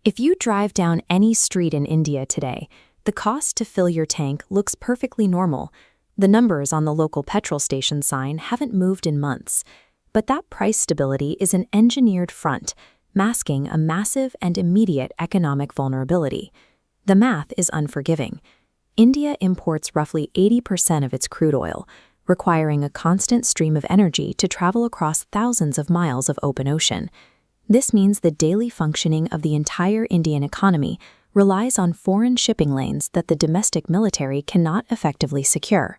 If you drive down any street in India today, the cost to fill your tank looks perfectly normal. The numbers on the local petrol station sign haven't moved in months. But that price stability is an engineered front, masking a massive and immediate economic vulnerability. The math is unforgiving. India imports roughly 80% of its crude oil, requiring a constant stream of energy to travel across thousands of miles of open ocean. This means the daily functioning of the entire Indian economy relies on foreign shipping lanes that the domestic military cannot effectively secure.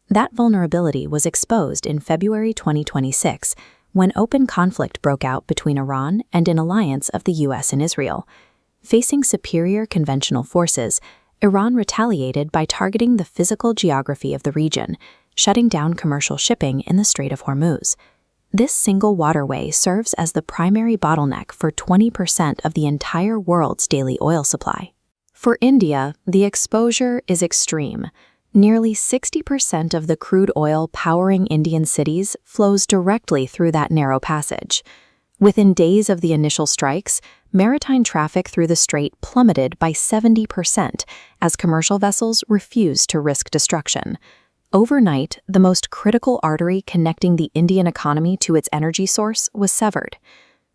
That vulnerability was exposed in February 2026, when open conflict broke out between Iran and an alliance of the US and Israel. Facing superior conventional forces, Iran retaliated by targeting the physical geography of the region, shutting down commercial shipping in the Strait of Hormuz. This single waterway serves as the primary bottleneck for 20% of the entire world's daily oil supply. For India, the exposure is extreme. Nearly 60% of the crude oil powering Indian cities flows directly through that narrow passage. Within days of the initial strikes, maritime traffic through the strait plummeted by 70% as commercial vessels refused to risk destruction. Overnight, the most critical artery connecting the Indian economy to its energy source was severed.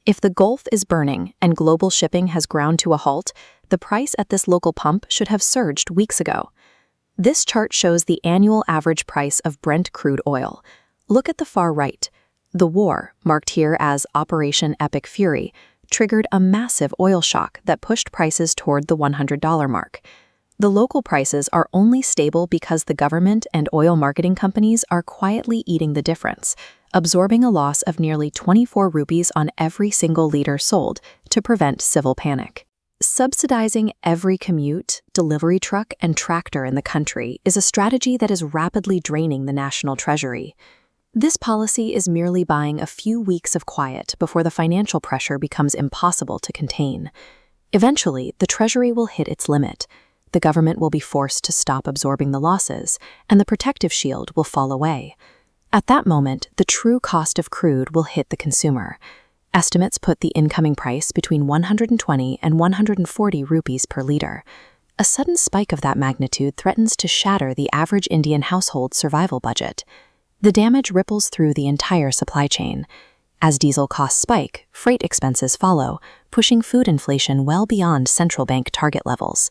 If the Gulf is burning and global shipping has ground to a halt, the price at this local pump should have surged weeks ago. This chart shows the annual average price of Brent crude oil. Look at the far right. The war, marked here as Operation Epic Fury, triggered a massive oil shock that pushed prices toward the $100 mark. The local prices are only stable because the government and oil marketing companies are quietly eating the difference, absorbing a loss of nearly 24 rupees on every single liter sold to prevent civil panic. Subsidizing every commute, delivery truck, and tractor in the country is a strategy that is rapidly draining the national treasury. This policy is merely buying a few weeks of quiet before the financial pressure becomes impossible to contain. Eventually, the treasury will hit its limit. The government will be forced to stop absorbing the losses, and the protective shield will fall away. At that moment, the true cost of crude will hit the consumer. Estimates put the incoming price between 120 and 140 rupees per liter. A sudden spike of that magnitude threatens to shatter the average Indian household's survival budget. The damage ripples through the entire supply chain. As diesel costs spike, freight expenses follow, pushing food inflation well beyond central bank target levels.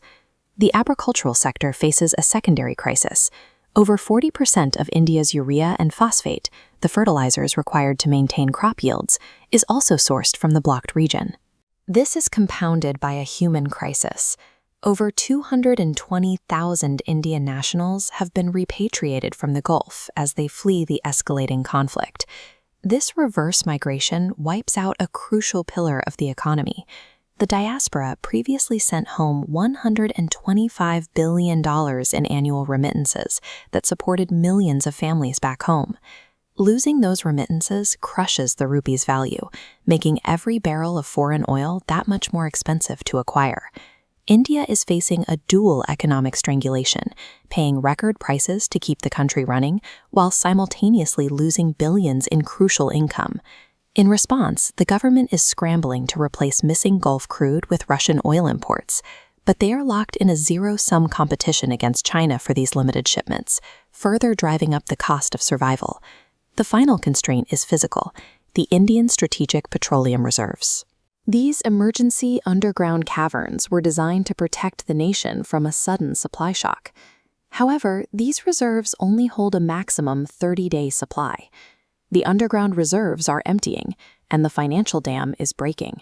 The agricultural sector faces a secondary crisis. Over 40% of India's urea and phosphate, the fertilizers required to maintain crop yields, is also sourced from the blocked region. This is compounded by a human crisis. Over 220,000 Indian nationals have been repatriated from the Gulf as they flee the escalating conflict. This reverse migration wipes out a crucial pillar of the economy. The diaspora previously sent home $125 billion in annual remittances that supported millions of families back home. Losing those remittances crushes the rupee's value, making every barrel of foreign oil that much more expensive to acquire. India is facing a dual economic strangulation, paying record prices to keep the country running while simultaneously losing billions in crucial income. In response, the government is scrambling to replace missing Gulf crude with Russian oil imports, but they are locked in a zero-sum competition against China for these limited shipments, further driving up the cost of survival. The final constraint is physical, the Indian Strategic Petroleum Reserves. These emergency underground caverns were designed to protect the nation from a sudden supply shock. However, these reserves only hold a maximum 30-day supply. The underground reserves are emptying, and the financial dam is breaking.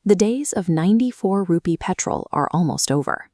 The days of 94 rupee petrol are almost over.